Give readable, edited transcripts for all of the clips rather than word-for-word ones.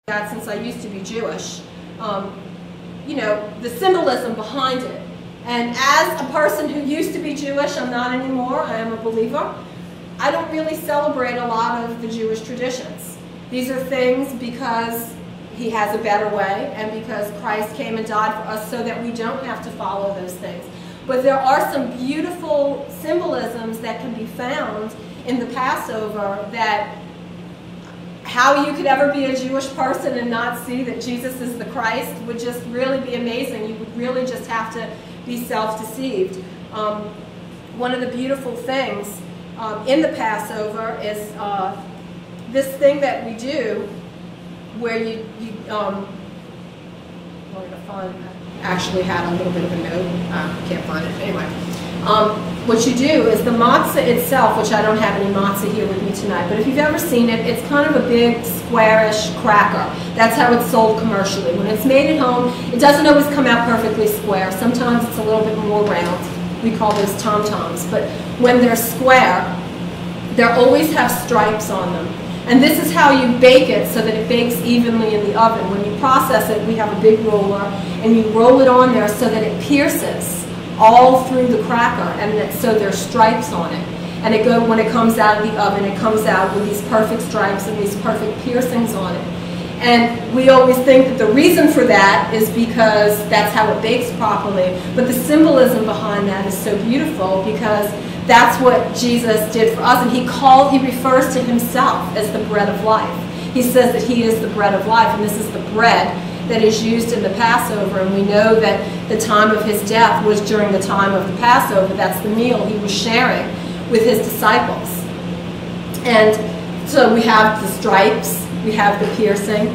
that since I used to be Jewish, you know, the symbolism behind it. And as a person who used to be Jewish, I'm not anymore, I am a believer, I don't really celebrate a lot of the Jewish traditions. These are things because he has a better way and because Christ came and died for us so that we don't have to follow those things. But there are some beautiful symbolisms that can be found in the Passover that how you could ever be a Jewish person and not see that Jesus is the Christ would just really be amazing. You would really just have to be self-deceived. One of the beautiful things in the Passover is this thing that we do where I actually had a little bit of a note. Can't find it. Anyway. What you do is the matzah itself, which I don't have any matzah here with me tonight, but if you've ever seen it, it's kind of a big squarish cracker. That's how it's sold commercially. When it's made at home, it doesn't always come out perfectly square. Sometimes it's a little bit more round. We call those tom-toms. But when they're square, they always have stripes on them. And this is how you bake it so that it bakes evenly in the oven. When you process it, we have a big roller, and you roll it on there so that it pierces all through the cracker, and so there's stripes on it. And when it comes out of the oven, it comes out with these perfect stripes and these perfect piercings on it. And we always think that the reason for that is because that's how it bakes properly. But the symbolism behind that is so beautiful because that's what Jesus did for us. And he refers to himself as the bread of life. He says that he is the bread of life, and this is the bread that is used in the Passover, and we know that the time of his death was during the time of the Passover. That's the meal he was sharing with his disciples. And so we have the stripes, we have the piercing.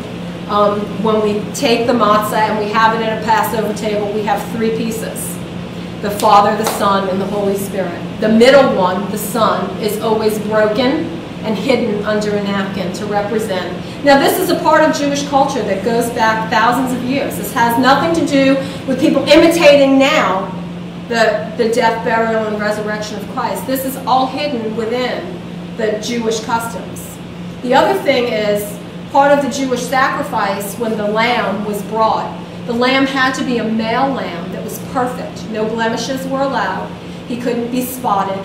When we take the matzah and we have it at a Passover table, we have three pieces: the Father, the Son, and the Holy Spirit. The middle one, the Son, is always broken and hidden under a napkin to represent. Now this is a part of Jewish culture that goes back thousands of years. This has nothing to do with people imitating now the death, burial, and resurrection of Christ. This is all hidden within the Jewish customs. The other thing is, part of the Jewish sacrifice when the lamb was brought, the lamb had to be a male lamb that was perfect. No blemishes were allowed. He couldn't be spotted.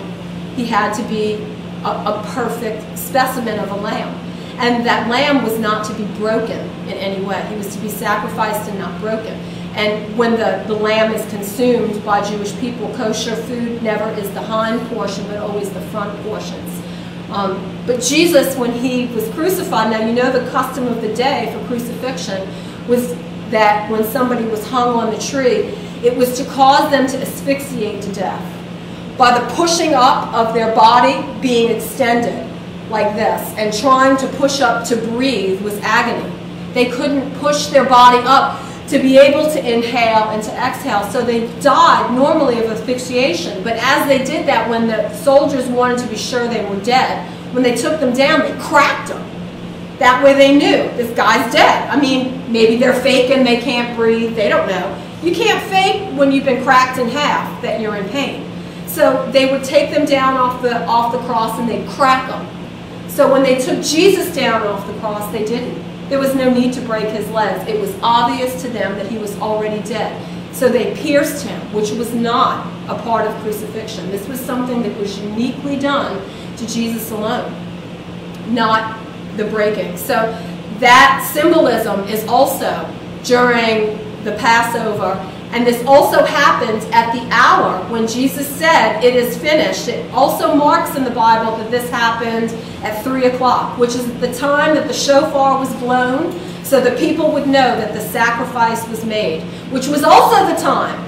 He had to be a perfect specimen of a lamb. And that lamb was not to be broken in any way. He was to be sacrificed and not broken. And when the lamb is consumed by Jewish people, kosher food never is the hind portion, but always the front portions. But Jesus, when he was crucified, now you know the custom of the day for crucifixion was that when somebody was hung on the tree, it was to cause them to asphyxiate to death by the pushing up of their body being extended like this, and trying to push up to breathe was agony. They couldn't push their body up to be able to inhale and to exhale, so they died normally of asphyxiation. But as they did that, when the soldiers wanted to be sure they were dead, when they took them down, they cracked them. That way they knew, this guy's dead. I mean, maybe they're faking, they can't breathe, they don't know. You can't fake when you've been cracked in half that you're in pain. So they would take them down off the cross and they'd crack them. So when they took Jesus down off the cross, they didn't. There was no need to break his legs. It was obvious to them that he was already dead. So they pierced him, which was not a part of crucifixion. This was something that was uniquely done to Jesus alone, not the breaking. So that symbolism is also during the Passover. And this also happened at the hour when Jesus said, "It is finished." It also marks in the Bible that this happened at 3 o'clock, which is the time that the shofar was blown, so that people would know that the sacrifice was made, which was also the time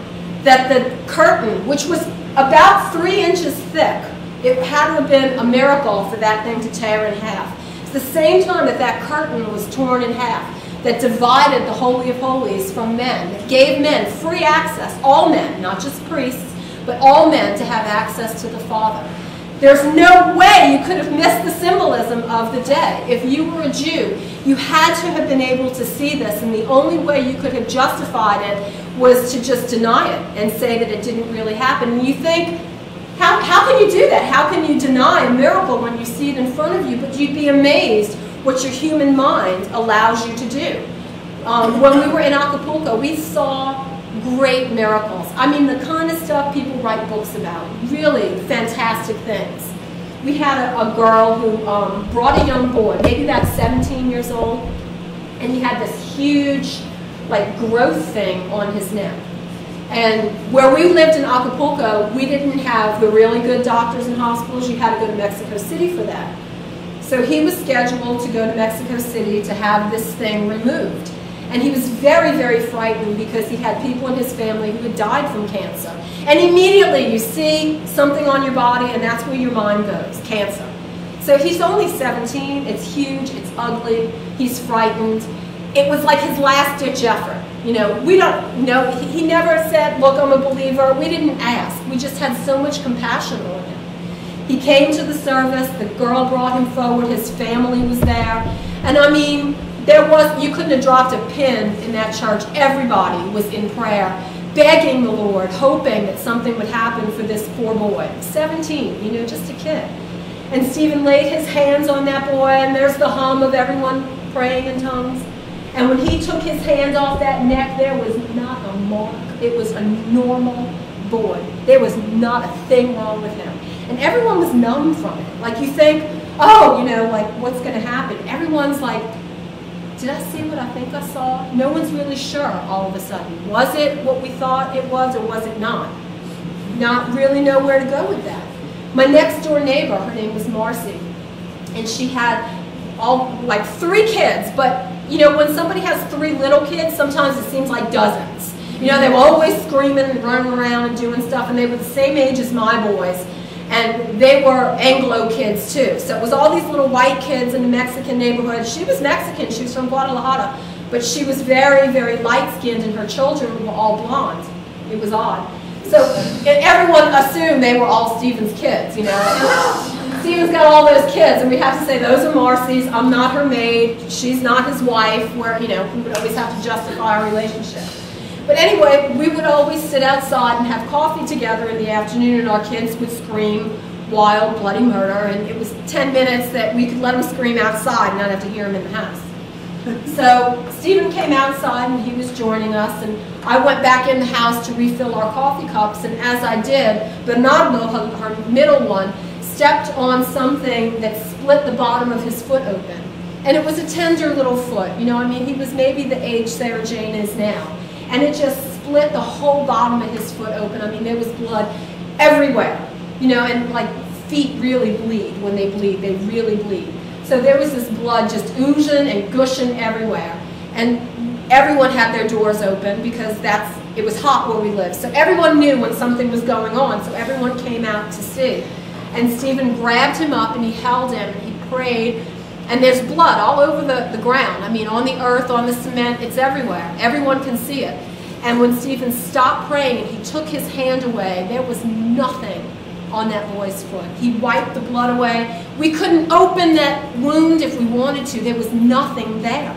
that the curtain, which was about 3 inches thick, it had to have been a miracle for that thing to tear in half. It's the same time that that curtain was torn in half, that divided the Holy of Holies from men, that gave men free access, all men, not just priests, but all men to have access to the Father. There's no way you could have missed the symbolism of the day. If you were a Jew, you had to have been able to see this, and the only way you could have justified it was to just deny it and say that it didn't really happen. And you think, how can you do that? How can you deny a miracle when you see it in front of you? But you'd be amazed what your human mind allows you to do. When we were in Acapulco, we saw great miracles. I mean, the kind of stuff people write books about, really fantastic things. We had a girl who brought a young boy, maybe about 17 years old, and he had this huge, like, growth thing on his neck. And where we lived in Acapulco, we didn't have the really good doctors and hospitals. You had to go to Mexico City for that. So he was scheduled to go to Mexico City to have this thing removed. And he was very, very frightened because he had people in his family who had died from cancer. And immediately you see something on your body and that's where your mind goes, cancer. So he's only 17, it's huge, it's ugly, he's frightened. It was like his last-ditch effort. You know, we don't know, he never said, look, I'm a believer. We didn't ask. We just had so much compassion on him. He came to the service, the girl brought him forward, his family was there. And I mean, you couldn't have dropped a pin in that church. Everybody was in prayer, begging the Lord, hoping that something would happen for this poor boy. 17, you know, just a kid. And Stephen laid his hands on that boy, and there's the hum of everyone praying in tongues. And when he took his hand off that neck, there was not a mark. It was a normal boy. There was not a thing wrong with him. And everyone was numb from it. Like you think, oh, you know, like what's going to happen? Everyone's like, did I see what I think I saw? No one's really sure all of a sudden. Was it what we thought it was or was it not? Not really know where to go with that. My next door neighbor, her name was Marcy, and she had like 3 kids, but you know, when somebody has 3 little kids, sometimes it seems like dozens. You know, they were always screaming and running around and doing stuff, and they were the same age as my boys. And they were Anglo kids too. So it was all these little white kids in the Mexican neighborhood. She was Mexican, she was from Guadalajara, but she was very, very light-skinned and her children were all blonde. It was odd. So everyone assumed they were all Stephen's kids, you know. Stephen's got all those kids, and we have to say, those are Marcy's, I'm not her maid, she's not his wife, where, you know, we would always have to justify our relationship. But anyway, we would always sit outside and have coffee together in the afternoon, and our kids would scream wild, bloody murder, and it was 10 minutes that we could let them scream outside and not have to hear them in the house. So Stephen came outside and he was joining us, and I went back in the house to refill our coffee cups, and as I did, Bernardo, her middle one, stepped on something that split the bottom of his foot open. And it was a tender little foot, you know, I mean, he was maybe the age Sarah Jane is now. And it just split the whole bottom of his foot open. I mean, there was blood everywhere, you know, and like feet really bleed. When they bleed, they really bleed. So there was this blood just oozing and gushing everywhere. And everyone had their doors open because it was hot where we lived. So everyone knew when something was going on, so everyone came out to see. And Stephen grabbed him up and he held him and he prayed. And there's blood all over the ground. I mean, on the earth, on the cement, it's everywhere. Everyone can see it. And when Stephen stopped praying and he took his hand away, there was nothing on that boy's foot. He wiped the blood away. We couldn't open that wound if we wanted to. There was nothing there.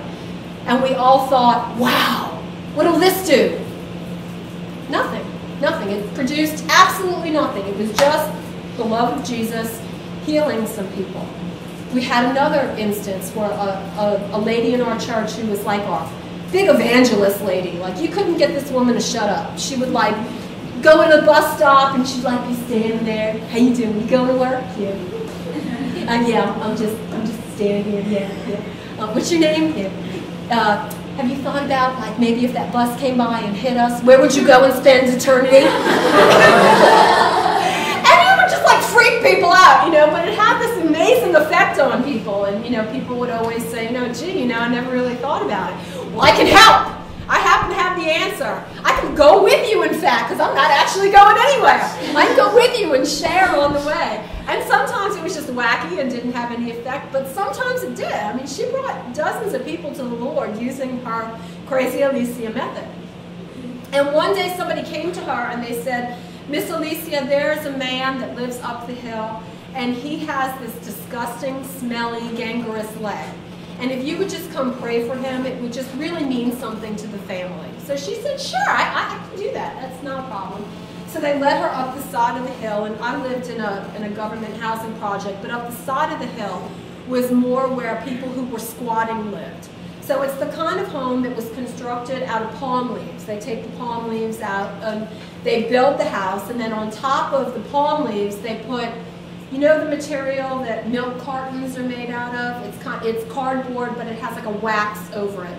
And we all thought, wow, what'll this do? Nothing. Nothing. It produced absolutely nothing. It was just the love of Jesus healing some people. We had another instance where a lady in our church who was like our big evangelist lady, like you couldn't get this woman to shut up. She would like go to the bus stop and she'd like be standing there. How you doing? You going to work? Yeah. Yeah, I'm just standing here. Yeah. What's your name? Yeah. Have you thought about like maybe if that bus came by and hit us, where would you go and spend eternity? Freak people out, you know, but it had this amazing effect on people, and, you know, people would always say, you know, gee, you know, I never really thought about it. Well, I can help. I happen to have the answer. I can go with you, in fact, because I'm not actually going anywhere. I can go with you and share on the way. And sometimes it was just wacky and didn't have any effect, but sometimes it did. I mean, she brought dozens of people to the Lord using her crazy Alicia method. And one day somebody came to her and they said, Miss Alicia, there's a man that lives up the hill, and he has this disgusting, smelly, gangrenous leg. And if you would just come pray for him, it would just really mean something to the family. So she said, sure, I can do that. That's not a problem. So they led her up the side of the hill, and I lived in a government housing project, but up the side of the hill was more where people who were squatting lived. So it's the kind of home that was constructed out of palm leaves. They take the palm leaves out, they build the house, and then on top of the palm leaves they put, you know, the material that milk cartons are made out of? It's cardboard, but it has like a wax over it.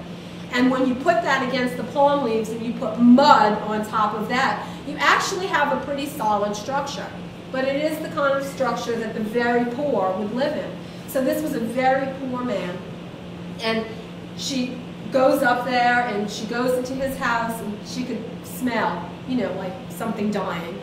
And when you put that against the palm leaves and you put mud on top of that, you actually have a pretty solid structure. But it is the kind of structure that the very poor would live in. So this was a very poor man. And she goes up there and she goes into his house and she could smell, you know, like something dying.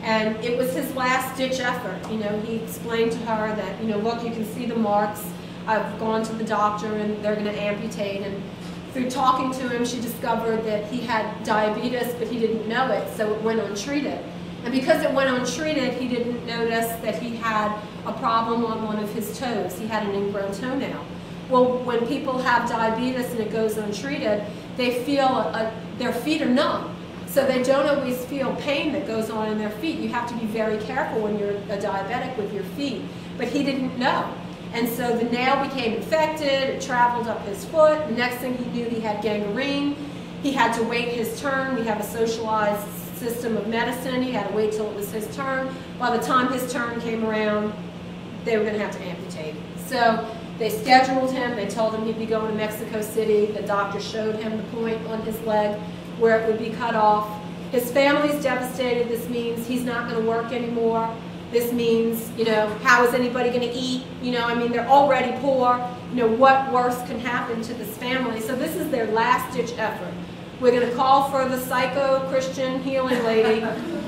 And it was his last-ditch effort. You know, he explained to her that, you know, look, you can see the marks. I've gone to the doctor and they're going to amputate. And through talking to him, she discovered that he had diabetes, but he didn't know it, so it went untreated. And because it went untreated, he didn't notice that he had a problem on one of his toes. He had an ingrown toenail. Well, when people have diabetes and it goes untreated, they feel their feet are numb. So they don't always feel pain that goes on in their feet. You have to be very careful when you're a diabetic with your feet. But he didn't know. And so the nail became infected, it traveled up his foot. The next thing he knew, he had gangrene. He had to wait his turn. We have a socialized system of medicine. He had to wait till it was his turn. By the time his turn came around, they were going to have to amputate. So they scheduled him. They told him he'd be going to Mexico City. The doctor showed him the point on his leg where it would be cut off. His family's devastated. This means he's not going to work anymore. This means, you know, how is anybody going to eat? You know, I mean, they're already poor. You know, what worse can happen to this family? So this is their last-ditch effort. We're going to call for the psycho-Christian healing lady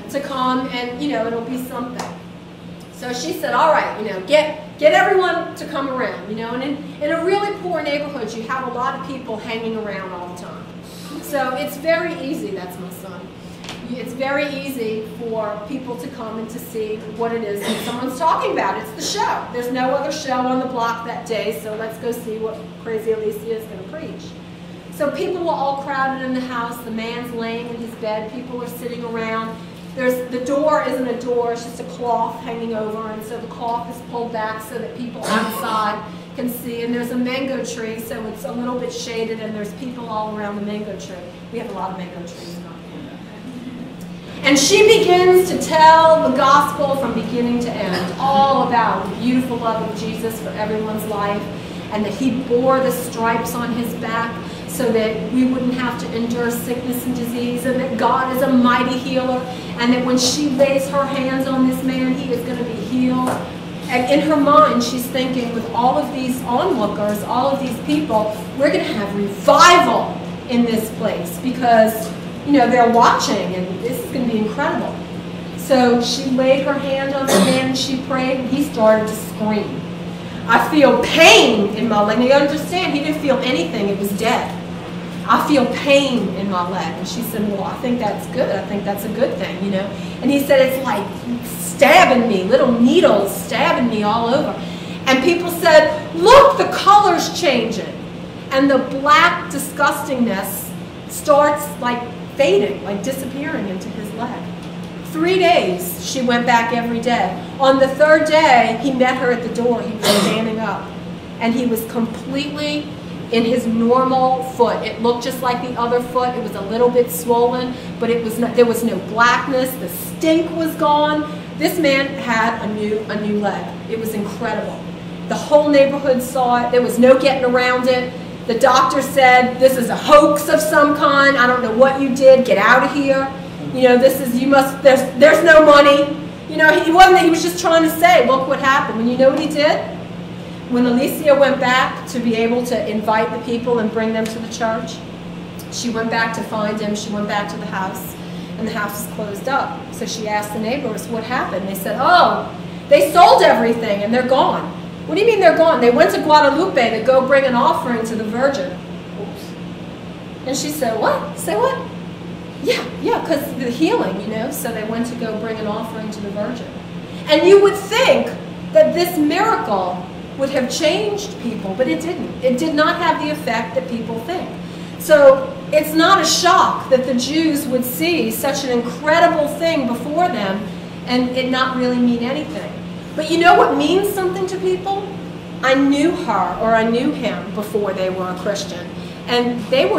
to come and, you know, it'll be something. So she said, all right, you know, get everyone to come around, you know. And in a really poor neighborhood, you have a lot of people hanging around all the time. So it's very easy, that's my son. It's very easy for people to come and to see what it is that someone's talking about. It's the show. There's no other show on the block that day, so let's go see what crazy Alicia is going to preach. So people were all crowded in the house. The man's laying in his bed. People are sitting around. The door isn't a door. It's just a cloth hanging over, and so the cloth is pulled back so that people outside can see. And there's a mango tree, so it's a little bit shaded, and there's people all around the mango tree. We have a lot of mango trees in our family. And she begins to tell the gospel from beginning to end, all about the beautiful love of Jesus for everyone's life, and that he bore the stripes on his back so that we wouldn't have to endure sickness and disease, and that God is a mighty healer, and that when she lays her hands on this man, he is going to be healed. And in her mind, she's thinking, with all of these onlookers, all of these people, we're going to have revival in this place because, you know, they're watching, and this is going to be incredible. So she laid her hand on the man, and she prayed, and he started to scream. I feel pain in my leg. Now you understand, he didn't feel anything, it was dead. I feel pain in my leg. And she said, well, I think that's good. I think that's a good thing, you know. And he said, it's like stabbing me, little needles stabbing me all over. And people said, look, the color's changing. And the black disgustingness starts like fading, like disappearing into his leg. 3 days, she went back every day. On the third day, he met her at the door. He was standing up. And he was completely in his normal foot. It looked just like the other foot. It was a little bit swollen, but it was not, there was no blackness. The stink was gone. This man had a new leg. It was incredible. The whole neighborhood saw it. There was no getting around it. The doctor said, this is a hoax of some kind. I don't know what you did. Get out of here. You know, this is, you must, there's no money. You know, he was just trying to say, look what happened. And you know what he did? When Alicia went back to be able to invite the people and bring them to the church, she went back to find him. She went back to the house, and the house was closed up. So she asked the neighbors, what happened? They said, oh, they sold everything, and they're gone. What do you mean they're gone? They went to Guadalupe to go bring an offering to the Virgin. Oops. And she said, what? Say what? Yeah, because the healing, you know. So they went to go bring an offering to the Virgin. And you would think that this miracle would have changed people, but it didn't. It did not have the effect that people think. So it's not a shock that the Jews would see such an incredible thing before them and it not really mean anything. But you know what means something to people? I knew her or I knew him before they were a Christian, and they were